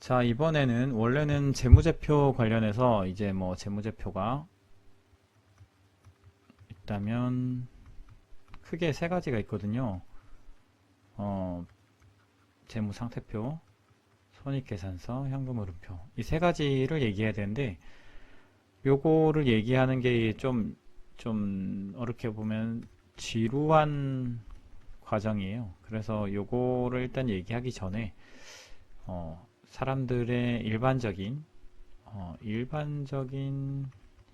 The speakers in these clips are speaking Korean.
자, 이번에는 원래는 재무제표 관련해서 이제 뭐 재무제표가 있다면 크게 세 가지가 있거든요. 어, 재무상태표, 손익계산서, 현금흐름표. 이 세 가지를 얘기해야 되는데 요거를 얘기하는 게 좀 어렵게 보면 지루한 과정이에요. 그래서 요거를 일단 얘기하기 전에 사람들의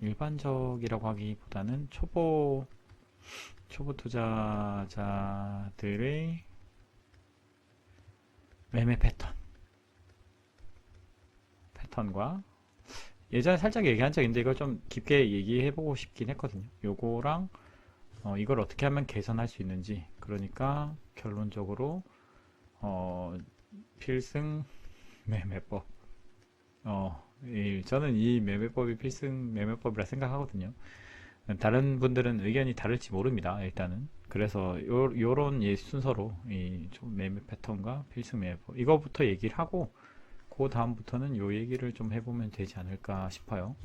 일반적이라고 하기보다는 초보 투자자들의 매매 패턴과 예전에 살짝 얘기한 적 있는데 이걸 좀 깊게 얘기해보고 싶긴 했거든요. 요거랑 이걸 어떻게 하면 개선할 수 있는지, 그러니까 결론적으로 필승 매매법. 저는 이 매매법이 필승 매매법이라 생각하거든요. 다른 분들은 의견이 다를지 모릅니다. 일단은. 그래서 요런 순서로 좀 매매 패턴과 필승 매매법 이거부터 얘기를 하고 그 다음부터는 요 얘기를 좀 해보면 되지 않을까 싶어요.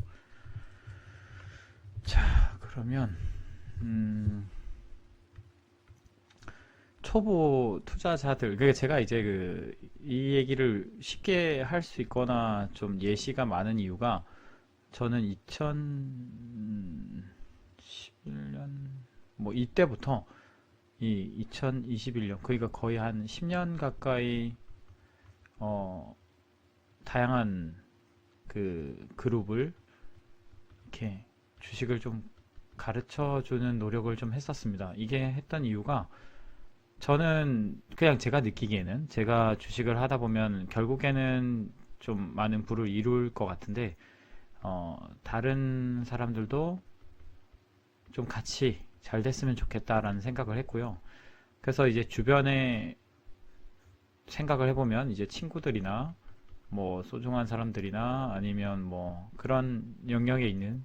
자, 그러면 초보 투자자들, 그러니까 제가 이제 이 얘기를 쉽게 할 수 있거나 좀 예시가 많은 이유가 저는 2011년 뭐 이때부터 이 2021년 그러니까 거의 한 10년 가까이 다양한 그 그룹을 이렇게 주식을 좀 가르쳐 주는 노력을 좀 했었습니다. 이게 했던 이유가 저는 그냥 제가 느끼기에는 제가 주식을 하다 보면 결국에는 좀 많은 부를 이룰 것 같은데 다른 사람들도 좀 같이 잘 됐으면 좋겠다라는 생각을 했고요. 그래서 이제 주변에 생각을 해보면 이제 친구들이나 뭐 소중한 사람들이나 아니면 뭐 그런 영역에 있는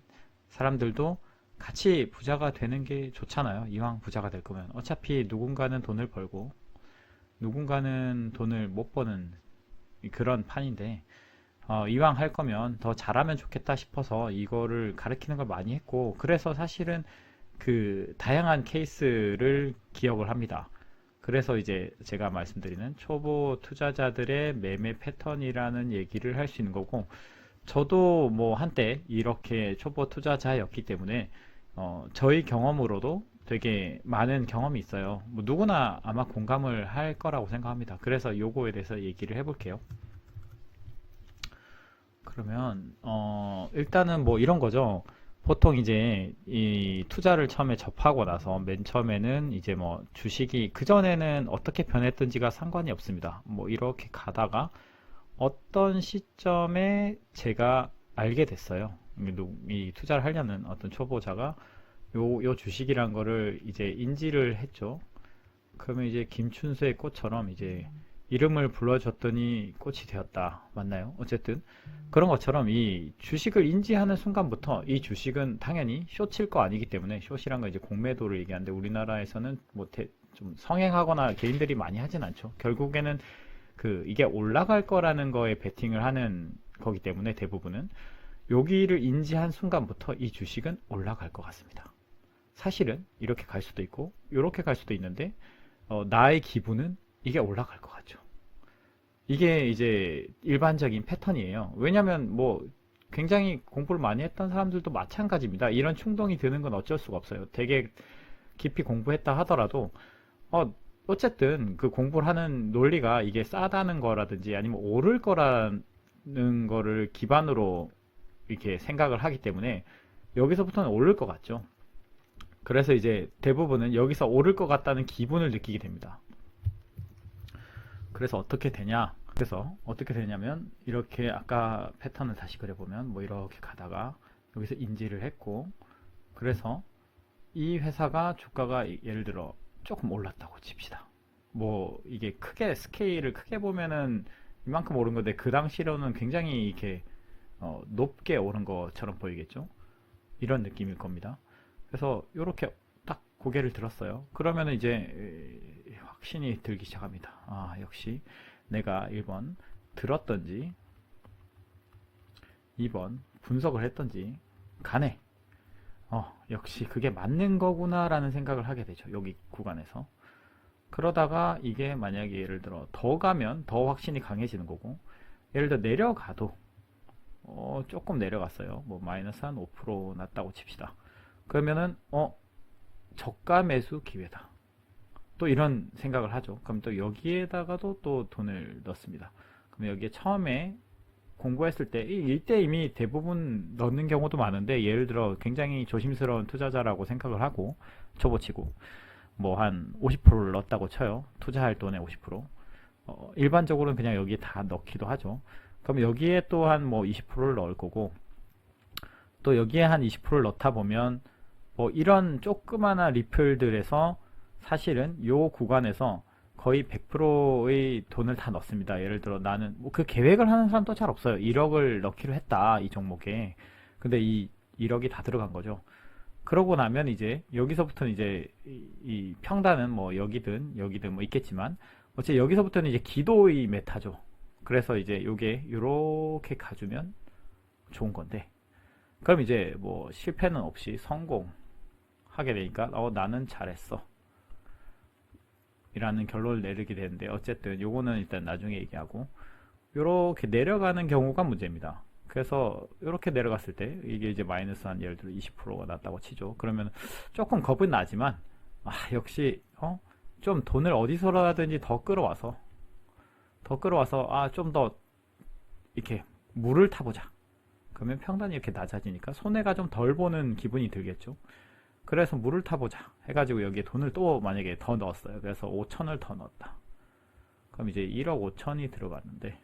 사람들도 같이 부자가 되는 게 좋잖아요. 이왕 부자가 될 거면 어차피 누군가는 돈을 벌고 누군가는 돈을 못 버는 그런 판인데 이왕 할 거면 더 잘하면 좋겠다 싶어서 이거를 가르치는 걸 많이 했고, 그래서 사실은 그 다양한 케이스를 기억을 합니다. 그래서 이제 제가 말씀드리는 초보 투자자들의 매매 패턴이라는 얘기를 할 수 있는 거고, 저도 뭐 한때 이렇게 초보 투자자였기 때문에 저희 경험으로도 되게 많은 경험이 있어요. 뭐 누구나 아마 공감을 할 거라고 생각합니다. 그래서 요거에 대해서 얘기를 해볼게요. 그러면 일단은 뭐 이런 거죠. 보통 이제 이 투자를 처음에 접하고 나서 맨 처음에는 이제 뭐 주식이 그전에는 어떻게 변했던지가 상관이 없습니다. 뭐 이렇게 가다가 어떤 시점에 제가 알게 됐어요. 이 투자를 하려는 어떤 초보자가 요 주식이란 거를 이제 인지를 했죠. 그러면 이제 김춘수의 꽃처럼 이제 이름을 불러줬더니 꽃이 되었다. 맞나요? 어쨌든 그런 것처럼 이 주식을 인지하는 순간부터 이 주식은 당연히 숏일 거 아니기 때문에, 숏이란 건 이제 공매도를 얘기하는데 우리나라에서는 뭐 좀 성행하거나 개인들이 많이 하진 않죠. 결국에는 이게 올라갈 거라는 거에 베팅을 하는 거기 때문에 대부분은 여기를 인지한 순간부터 이 주식은 올라갈 것 같습니다. 사실은 이렇게 갈 수도 있고 이렇게 갈 수도 있는데 나의 기분은 이게 올라갈 것 같죠. 이게 이제 일반적인 패턴이에요. 왜냐면 뭐 굉장히 공부를 많이 했던 사람들도 마찬가지입니다. 이런 충동이 드는 건 어쩔 수가 없어요. 되게 깊이 공부했다 하더라도 어쨌든 그 공부를 하는 논리가 이게 싸다는 거라든지 아니면 오를 거라는 거를 기반으로 이렇게 생각을 하기 때문에 여기서부터는 오를 것 같죠. 그래서 이제 대부분은 여기서 오를 것 같다는 기분을 느끼게 됩니다. 그래서 어떻게 되냐? 그래서 어떻게 되냐면 이렇게 아까 패턴을 다시 그려보면 뭐 이렇게 가다가 여기서 인지를 했고, 그래서 이 회사가 주가가 예를 들어 조금 올랐다고 칩시다. 뭐 이게 크게 스케일을 크게 보면은 이만큼 오른 건데 그 당시로는 굉장히 이렇게 높게 오른 것처럼 보이겠죠. 이런 느낌일 겁니다. 그래서 이렇게 딱 고개를 들었어요. 그러면 이제 확신이 들기 시작합니다. 아, 역시 내가 1번 들었던지 2번 분석을 했던지 간에 역시 그게 맞는 거구나 라는 생각을 하게 되죠. 여기 구간에서. 그러다가 이게 만약에 예를 들어 더 가면 더 확신이 강해지는 거고, 예를 들어 내려가도 조금 내려갔어요. 뭐 마이너스 한 5% 났다고 칩시다. 그러면은 저가 매수 기회다, 또 이런 생각을 하죠. 그럼 또 여기에다가도 또 돈을 넣습니다. 그럼 여기에 처음에 공부했을 때 이때 이미 대부분 넣는 경우도 많은데, 예를 들어 굉장히 조심스러운 투자자라고 생각을 하고 초보치고 뭐 한 50%를 넣었다고 쳐요. 투자할 돈의 50%. 일반적으로는 그냥 여기에 다 넣기도 하죠. 그럼 여기에 또 한 뭐 20%를 넣을 거고, 또 여기에 한 20%를 넣다 보면 뭐 이런 조그마한 리플들에서 사실은 요 구간에서 거의 100%의 돈을 다 넣습니다. 예를 들어 나는 뭐 그 계획을 하는 사람도 잘 없어요. 1억을 넣기로 했다, 이 종목에. 근데 이 1억이 다 들어간 거죠. 그러고 나면 이제 여기서부터는 이제 이 평단은 뭐 여기든 여기든 뭐 있겠지만, 어째 여기서부터는 이제 기도의 메타죠. 그래서 이제 요게 요렇게 가주면 좋은 건데, 그럼 이제 뭐 실패는 없이 성공하게 되니까 나는 잘했어 이라는 결론을 내리게 되는데, 어쨌든 요거는 일단 나중에 얘기하고, 요렇게 내려가는 경우가 문제입니다. 그래서 이렇게 내려갔을 때 이게 이제 마이너스 한 예를 들어 20%가 났다고 치죠. 그러면 조금 겁은 나지만 역시 좀 돈을 어디서라든지 더 끌어와서 좀 더 이렇게 물을 타보자. 그러면 평단이 이렇게 낮아지니까 손해가 좀 덜 보는 기분이 들겠죠. 그래서 물을 타보자 해가지고 여기에 돈을 또 만약에 더 넣었어요. 그래서 5천을 더 넣었다. 그럼 이제 1억 5천이 들어갔는데,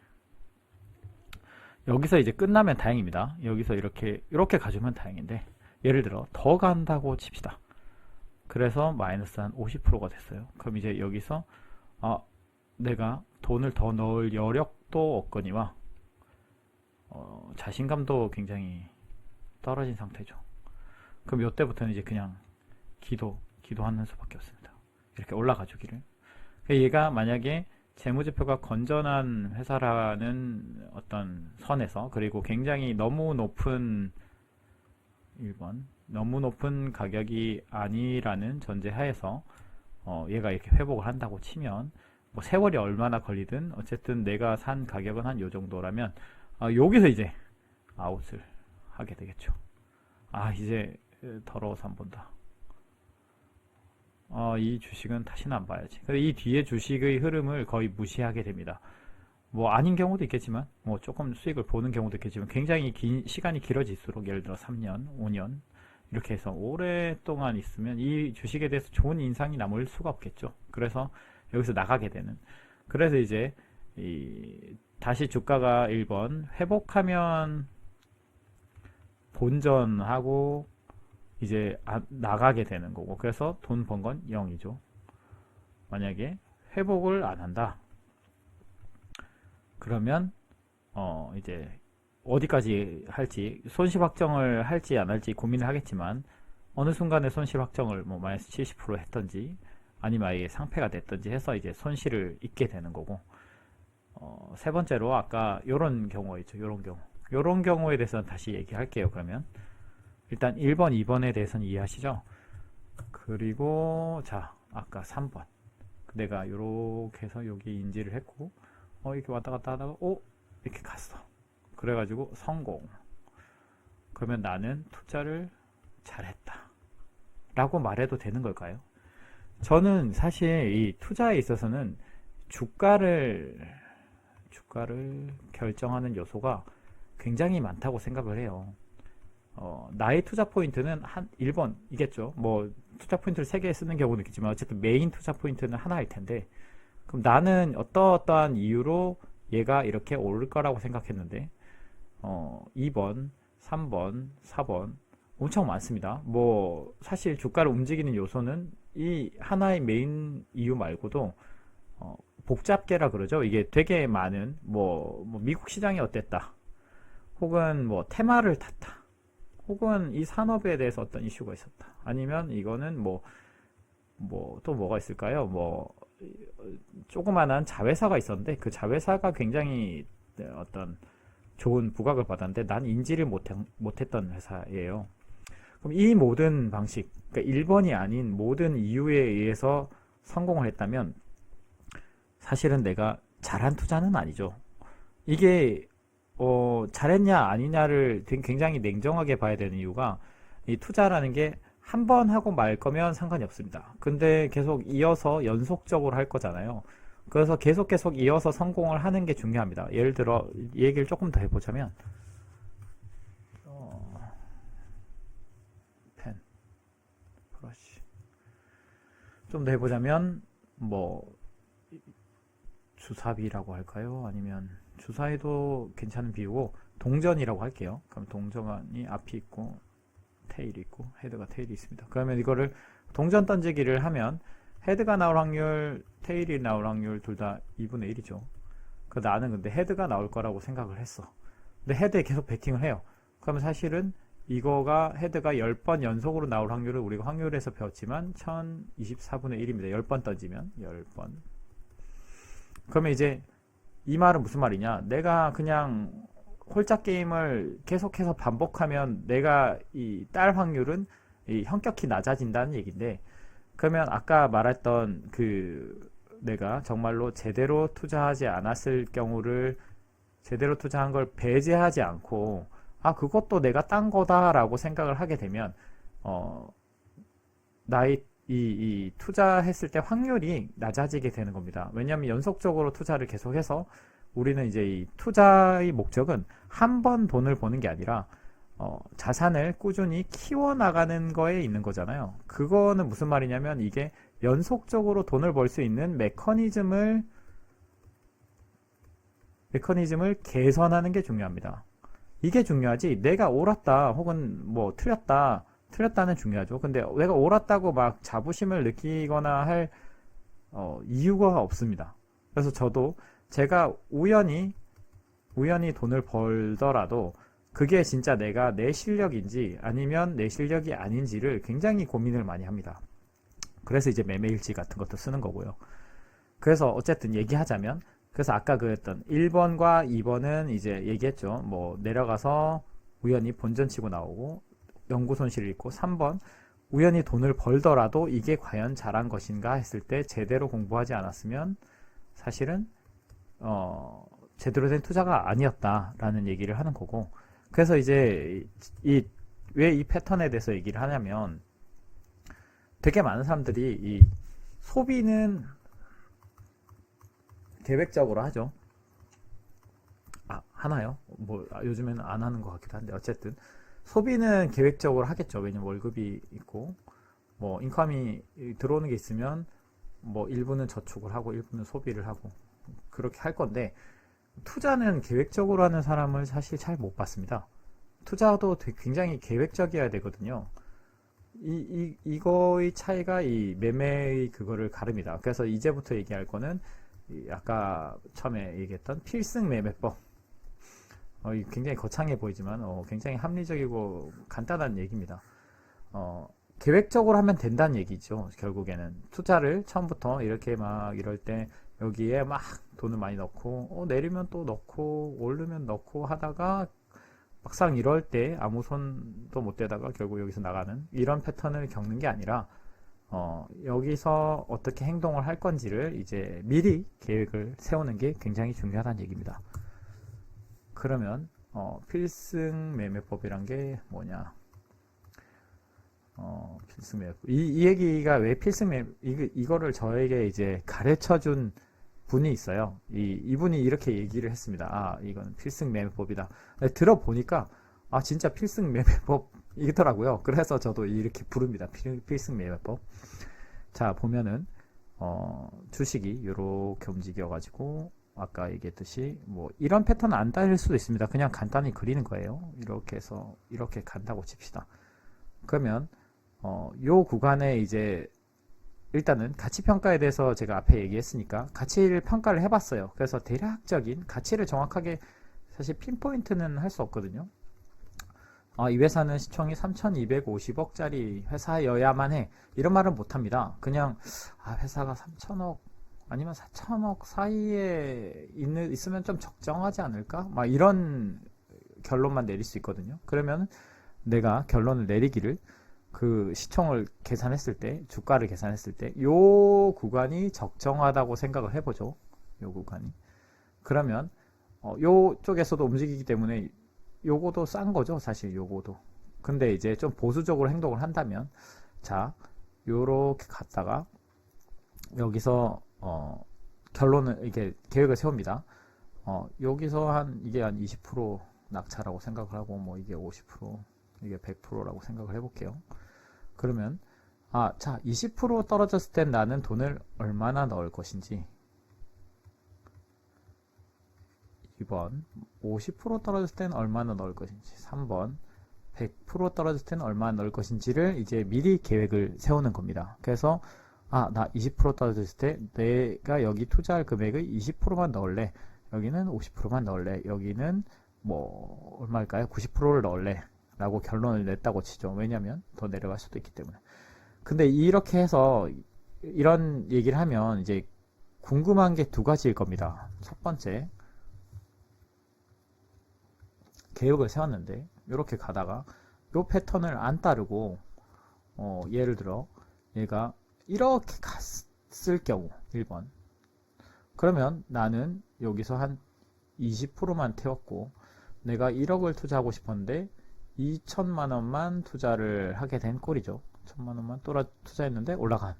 여기서 이제 끝나면 다행입니다. 여기서 이렇게 가주면 다행인데, 예를 들어 더 간다고 칩시다. 그래서 마이너스 한 50%가 됐어요. 그럼 이제 여기서 내가 돈을 더 넣을 여력도 없거니와 자신감도 굉장히 떨어진 상태죠. 그럼 이때부터는 이제 그냥 기도하는 수밖에 없습니다. 이렇게 올라가 주기를. 얘가 만약에 재무제표가 건전한 회사라는 어떤 선에서, 그리고 굉장히 너무 높은 1번 너무 높은 가격이 아니라는 전제하에서 얘가 이렇게 회복을 한다고 치면, 뭐 세월이 얼마나 걸리든 어쨌든 내가 산 가격은 한 요 정도라면 여기서 이제 아웃을 하게 되겠죠. 이제 더러워서 안 본다. 이 주식은 다시는 안 봐야지. 근데 이 뒤에 주식의 흐름을 거의 무시하게 됩니다. 뭐 아닌 경우도 있겠지만, 뭐 조금 수익을 보는 경우도 있겠지만, 굉장히 긴 시간이 길어질수록, 예를 들어 3년, 5년 이렇게 해서 오랫동안 있으면 이 주식에 대해서 좋은 인상이 남을 수가 없겠죠. 그래서 여기서 나가게 되는. 그래서 이제 다시 주가가 1번 회복하면 본전하고 이제 나가게 되는 거고, 그래서 돈 번 건 0이죠. 만약에 회복을 안 한다, 그러면 이제 어디까지 할지, 손실 확정을 할지 안 할지 고민을 하겠지만, 어느 순간에 손실 확정을 뭐 마이너스 70% 했던지 아니면 아예 상패가 됐던지 해서 이제 손실을 입게 되는 거고, 세 번째로 아까 요런 경우가 있죠. 요런 경우에 대해서는 다시 얘기할게요. 그러면 일단 1번, 2번에 대해서는 이해하시죠? 그리고 자, 아까 3번 내가 요렇게 해서 여기 인지를 했고 이렇게 왔다 갔다 하다가 이렇게 갔어. 그래가지고 성공. 그러면 나는 투자를 잘했다 라고 말해도 되는 걸까요? 저는 사실 이 투자에 있어서는 주가를 결정하는 요소가 굉장히 많다고 생각을 해요. 나의 투자 포인트는 한 1번이겠죠. 뭐 투자 포인트를 3개 쓰는 경우는 있겠지만, 어쨌든 메인 투자 포인트는 하나일 텐데, 그럼 나는 어떠한 이유로 얘가 이렇게 오를 거라고 생각했는데 2번, 3번, 4번 엄청 많습니다. 뭐 사실 주가를 움직이는 요소는 이 하나의 메인 이유 말고도 복잡계라 그러죠. 이게 되게 많은 뭐 미국 시장이 어땠다, 혹은 뭐 테마를 탔다, 혹은 이 산업에 대해서 어떤 이슈가 있었다, 아니면 이거는 뭐 또 뭐가 있을까요? 뭐 조그만한 자회사가 있었는데 그 자회사가 굉장히 어떤 좋은 부각을 받았는데 난 인지를 못했던 회사예요. 그럼 이 모든 방식, 그러니까 1번이 아닌 모든 이유에 의해서 성공을 했다면 사실은 내가 잘한 투자는 아니죠. 이게 잘했냐 아니냐를 굉장히 냉정하게 봐야 되는 이유가 이 투자라는 게 한 번 하고 말 거면 상관이 없습니다. 근데 계속 이어서 연속적으로 할 거잖아요. 그래서 계속 이어서 성공을 하는 게 중요합니다. 예를 들어 이 얘기를 조금 더 해보자면 펜, 브러쉬 좀 더 해보자면 뭐 주사비라고 할까요? 아니면 주사위도 괜찮은 비유고 동전이라고 할게요. 그럼 동전이 앞이 있고 테일이 있고 헤드가 테일이 있습니다. 그러면 이거를 동전 던지기를 하면 헤드가 나올 확률, 테일이 나올 확률 둘 다 2분의 1이죠. 나는 근데 헤드가 나올 거라고 생각을 했어. 근데 헤드에 계속 베팅을 해요. 그러면 사실은 이거가 헤드가 10번 연속으로 나올 확률을 우리가 확률에서 배웠지만 1024분의 1입니다. 10번 던지면 10번. 그러면 이제 이 말은 무슨 말이냐? 내가 그냥 홀짝 게임을 계속해서 반복하면 내가 이 딸 확률은 현격히 낮아진다는 얘기인데, 그러면 아까 말했던 내가 정말로 제대로 투자하지 않았을 경우를 제대로 투자한 걸 배제하지 않고 그것도 내가 딴 거다라고 생각을 하게 되면 나의 이 투자했을 때 확률이 낮아지게 되는 겁니다. 왜냐하면 연속적으로 투자를 계속해서 우리는 이제 이 투자의 목적은 한 번 돈을 버는 게 아니라 자산을 꾸준히 키워나가는 거에 있는 거잖아요. 그거는 무슨 말이냐면 이게 연속적으로 돈을 벌 수 있는 메커니즘을 개선하는 게 중요합니다. 이게 중요하지 내가 옳았다 혹은 뭐 틀렸다는 중요하죠. 근데 내가 옳았다고 막 자부심을 느끼거나 할 이유가 없습니다. 그래서 저도 제가 우연히 돈을 벌더라도 그게 진짜 내 실력인지 아니면 내 실력이 아닌지를 굉장히 고민을 많이 합니다. 그래서 이제 매매일지 같은 것도 쓰는 거고요. 그래서 어쨌든 얘기하자면 그래서 아까 그랬던 1번과 2번은 이제 얘기했죠. 뭐 내려가서 우연히 본전 치고 나오고 연구 손실을 입고 3번 우연히 돈을 벌더라도 이게 과연 잘한 것인가 했을 때 제대로 공부하지 않았으면 사실은 제대로 된 투자가 아니었다라는 얘기를 하는 거고, 그래서 이제 왜 이 패턴에 대해서 얘기를 하냐면 되게 많은 사람들이 이 소비는 계획적으로 하죠. 하나요? 뭐 요즘에는 안 하는 것 같기도 한데 어쨌든 소비는 계획적으로 하겠죠. 왜냐면 월급이 있고 뭐 인컴이 들어오는 게 있으면 뭐 일부는 저축을 하고 일부는 소비를 하고 그렇게 할 건데 투자는 계획적으로 하는 사람을 사실 잘 못 봤습니다. 투자도 굉장히 계획적이어야 되거든요. 이거의 차이가 이 매매의 그거를 가릅니다. 그래서 이제부터 얘기할 거는 아까 처음에 얘기했던 필승 매매법. 굉장히 거창해 보이지만 굉장히 합리적이고 간단한 얘기입니다. 계획적으로 하면 된다는 얘기죠. 결국에는 투자를 처음부터 이렇게 막 이럴 때 여기에 막 돈을 많이 넣고 내리면 또 넣고 오르면 넣고 하다가 막상 이럴 때 아무 손도 못 대다가 결국 여기서 나가는 이런 패턴을 겪는 게 아니라 여기서 어떻게 행동을 할 건지를 이제 미리 계획을 세우는 게 굉장히 중요하다는 얘기입니다. 그러면 필승 매매법이란 게 뭐냐? 필승 매매법. 이 얘기가 왜 필승 매매 이거를 저에게 이제 가르쳐준 분이 있어요. 이분이 이렇게 얘기를 했습니다. 이건 필승 매매법이다. 들어보니까 진짜 필승 매매법이더라고요. 그래서 저도 이렇게 부릅니다. 필승 매매법. 자, 보면은 주식이 이렇게 움직여 가지고 아까 얘기했듯이 뭐 이런 패턴은 안 따질 수도 있습니다. 그냥 간단히 그리는 거예요. 이렇게 해서 이렇게 간다고 칩시다. 그러면 요 구간에 이제 일단은 가치평가에 대해서 제가 앞에 얘기했으니까 가치를 평가를 해봤어요. 그래서 대략적인 가치를 정확하게 사실 핀포인트는 할 수 없거든요. 이 회사는 시총이 3,250억짜리 회사여야만 해. 이런 말은 못합니다. 그냥 회사가 3,000억 아니면 4,000억 사이에 있으면 좀 적정하지 않을까? 막 이런 결론만 내릴 수 있거든요. 그러면 내가 결론을 내리기를 그 시총을 계산했을 때, 주가를 계산했을 때, 요 구간이 적정하다고 생각을 해보죠. 요 구간이. 그러면, 요 쪽에서도 움직이기 때문에 요거도 싼 거죠. 사실 요거도. 근데 이제 좀 보수적으로 행동을 한다면, 자, 요렇게 갔다가, 여기서, 결론을, 이게 계획을 세웁니다. 여기서 이게 한 20% 낙차라고 생각을 하고, 뭐 이게 50%, 이게 100%라고 생각을 해볼게요. 그러면 자, 20% 떨어졌을 땐 나는 돈을 얼마나 넣을 것인지, 2번 50% 떨어졌을 땐 얼마나 넣을 것인지, 3번 100% 떨어졌을 땐 얼마나 넣을 것인지를 이제 미리 계획을 세우는 겁니다. 그래서 나 20% 떨어졌을 때 내가 여기 투자할 금액의 20%만 넣을래, 여기는 50%만 넣을래, 여기는 뭐 얼마일까요? 90%를 넣을래 라고 결론을 냈다고 치죠. 왜냐면 더 내려갈 수도 있기 때문에. 근데 이렇게 해서 이런 얘기를 하면 이제 궁금한 게 두 가지일 겁니다. 첫 번째, 계획을 세웠는데 이렇게 가다가 이 패턴을 안 따르고 예를 들어 얘가 이렇게 갔을 경우 1번, 그러면 나는 여기서 한 20%만 태웠고 내가 1억을 투자하고 싶었는데 2천만 원만 투자를 하게 된 꼴이죠. 1천만 원만 투자했는데 올라간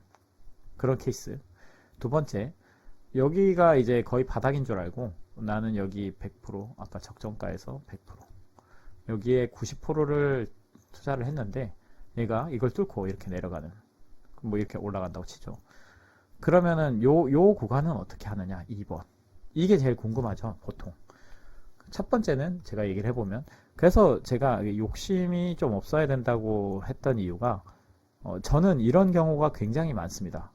그런 케이스. 두 번째, 여기가 이제 거의 바닥인 줄 알고 나는 여기 100%, 아까 적정가에서 100%, 여기에 90%를 투자를 했는데 얘가 이걸 뚫고 이렇게 내려가는, 뭐 이렇게 올라간다고 치죠. 그러면은 요 구간은 어떻게 하느냐, 2번. 이게 제일 궁금하죠, 보통. 첫 번째는 제가 얘기를 해보면, 그래서 제가 욕심이 좀 없어야 된다고 했던 이유가, 저는 이런 경우가 굉장히 많습니다.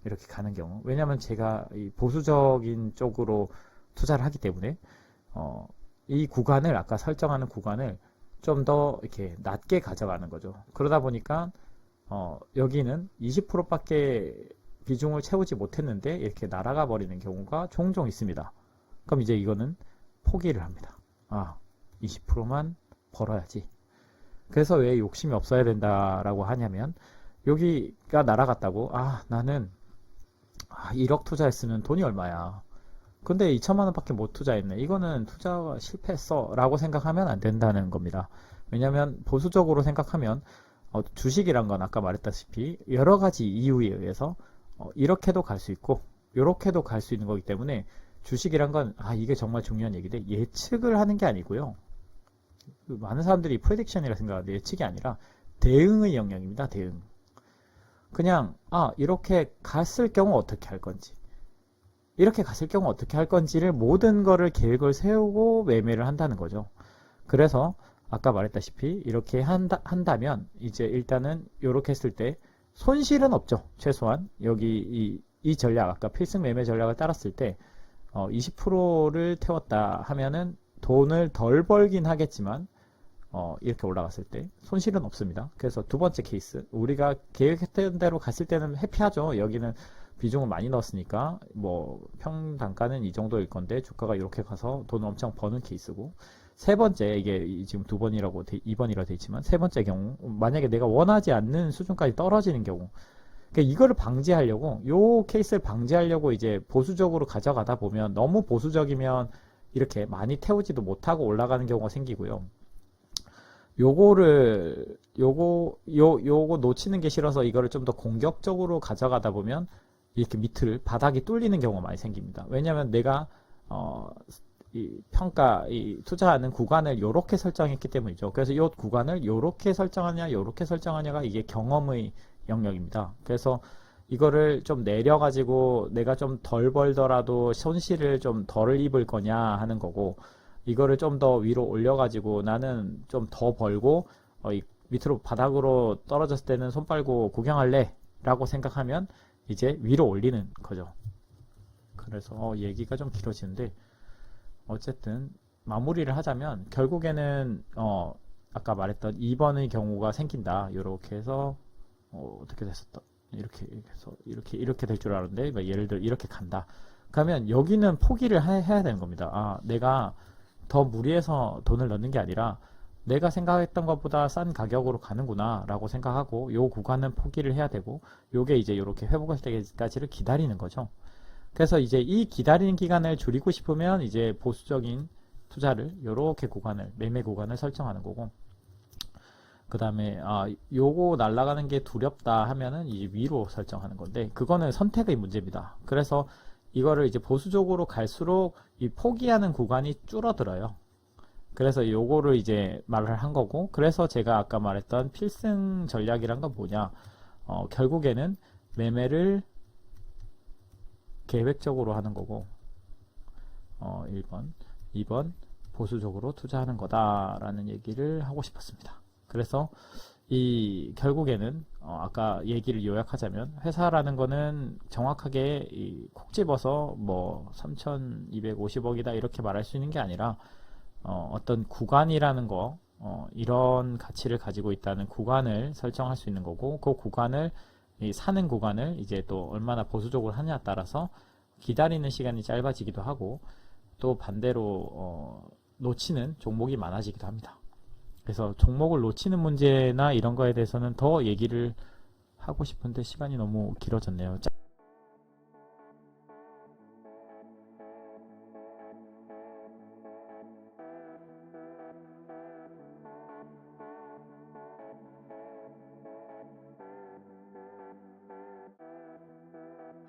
이렇게 가는 경우. 왜냐면 제가 이 보수적인 쪽으로 투자를 하기 때문에, 이 구간을, 아까 설정하는 구간을 좀 더 이렇게 낮게 가져가는 거죠. 그러다 보니까, 여기는 20%밖에 비중을 채우지 못했는데 이렇게 날아가 버리는 경우가 종종 있습니다. 그럼 이제 이거는 포기를 합니다. 20%만 벌어야지. 그래서 왜 욕심이 없어야 된다라고 하냐면, 여기가 날아갔다고, 나는 1억 투자했으면 돈이 얼마야. 근데 2천만 원밖에 못 투자했네. 이거는 투자가 실패했어 라고 생각하면 안 된다는 겁니다. 왜냐면 보수적으로 생각하면 주식이란 건 아까 말했다시피 여러 가지 이유에 의해서 이렇게도 갈 수 있고 이렇게도 갈 수 있는 거기 때문에, 주식이란 건 이게 정말 중요한 얘기인데, 예측을 하는 게 아니고요. 많은 사람들이 프레딕션이라 생각하는데 예측이 아니라 대응의 영역입니다. 대응. 그냥 이렇게 갔을 경우 어떻게 할 건지, 이렇게 갔을 경우 어떻게 할 건지를 모든 거를 계획을 세우고 매매를 한다는 거죠. 그래서 아까 말했다시피 이렇게 한다면 이제 일단은 이렇게 했을 때 손실은 없죠. 최소한 여기 이 전략, 아까 필승 매매 전략을 따랐을 때 20%를 태웠다 하면은 돈을 덜 벌긴 하겠지만 이렇게 올라갔을 때 손실은 없습니다. 그래서 두 번째 케이스, 우리가 계획했던 대로 갔을 때는 해피하죠. 여기는 비중을 많이 넣었으니까 뭐 평단가는 이 정도일 건데 주가가 이렇게 가서 돈 엄청 버는 케이스고, 세 번째, 이게 지금 2번이라고 돼 있지만 세 번째 경우, 만약에 내가 원하지 않는 수준까지 떨어지는 경우, 그러니까 이거를 방지하려고, 요 케이스를 방지하려고 이제 보수적으로 가져가다 보면, 너무 보수적이면 이렇게 많이 태우지도 못하고 올라가는 경우가 생기고요. 요거 놓치는 게 싫어서 이거를 좀 더 공격적으로 가져가다 보면 이렇게 밑을, 바닥이 뚫리는 경우가 많이 생깁니다. 왜냐면 내가 이 투자하는 구간을 요렇게 설정했기 때문이죠. 그래서 이 구간을 요렇게 설정하냐 요렇게 설정하냐가 이게 경험의 영역입니다. 그래서 이거를 좀 내려가지고 내가 좀 덜 벌더라도 손실을 좀 덜 입을 거냐 하는 거고, 이거를 좀 더 위로 올려가지고 나는 좀 더 벌고 이 밑으로 바닥으로 떨어졌을 때는 손 빨고 구경할래 라고 생각하면 이제 위로 올리는 거죠. 그래서 얘기가 좀 길어지는데, 어쨌든 마무리를 하자면 결국에는 아까 말했던 2번의 경우가 생긴다. 이렇게 해서 어떻게 됐었다, 이렇게 해서 이렇게 될 줄 알았는데 예를 들어 이렇게 간다. 그러면 여기는 포기를 해야 되는 겁니다. 내가 더 무리해서 돈을 넣는 게 아니라 내가 생각했던 것보다 싼 가격으로 가는구나 라고 생각하고 요 구간은 포기를 해야 되고 요게 이제 이렇게 회복할 때까지를 기다리는 거죠. 그래서 이제 이 기다리는 기간을 줄이고 싶으면 이제 보수적인 투자를 요렇게 구간을 매매 구간을 설정하는 거고, 그 다음에 요거 날아가는 게 두렵다 하면은 이제 위로 설정하는 건데, 그거는 선택의 문제입니다. 그래서 이거를 이제 보수적으로 갈수록 이 포기하는 구간이 줄어들어요. 그래서 요거를 이제 말을 한 거고, 그래서 제가 아까 말했던 필승 전략이란 건 뭐냐, 결국에는 매매를 계획적으로 하는 거고, 1번 2번 보수적으로 투자하는 거다라는 얘기를 하고 싶었습니다. 그래서 이 결국에는 아까 얘기를 요약하자면, 회사라는 거는 정확하게 콕 집어서 뭐 3,250억이다 이렇게 말할 수 있는 게 아니라 어떤 구간이라는 거, 이런 가치를 가지고 있다는 구간을 설정할 수 있는 거고, 그 구간을 사는 구간을 이제 또 얼마나 보수적으로 하냐에 따라서 기다리는 시간이 짧아지기도 하고, 또 반대로 놓치는 종목이 많아지기도 합니다. 그래서 종목을 놓치는 문제나 이런 거에 대해서는 더 얘기를 하고 싶은데 시간이 너무 길어졌네요.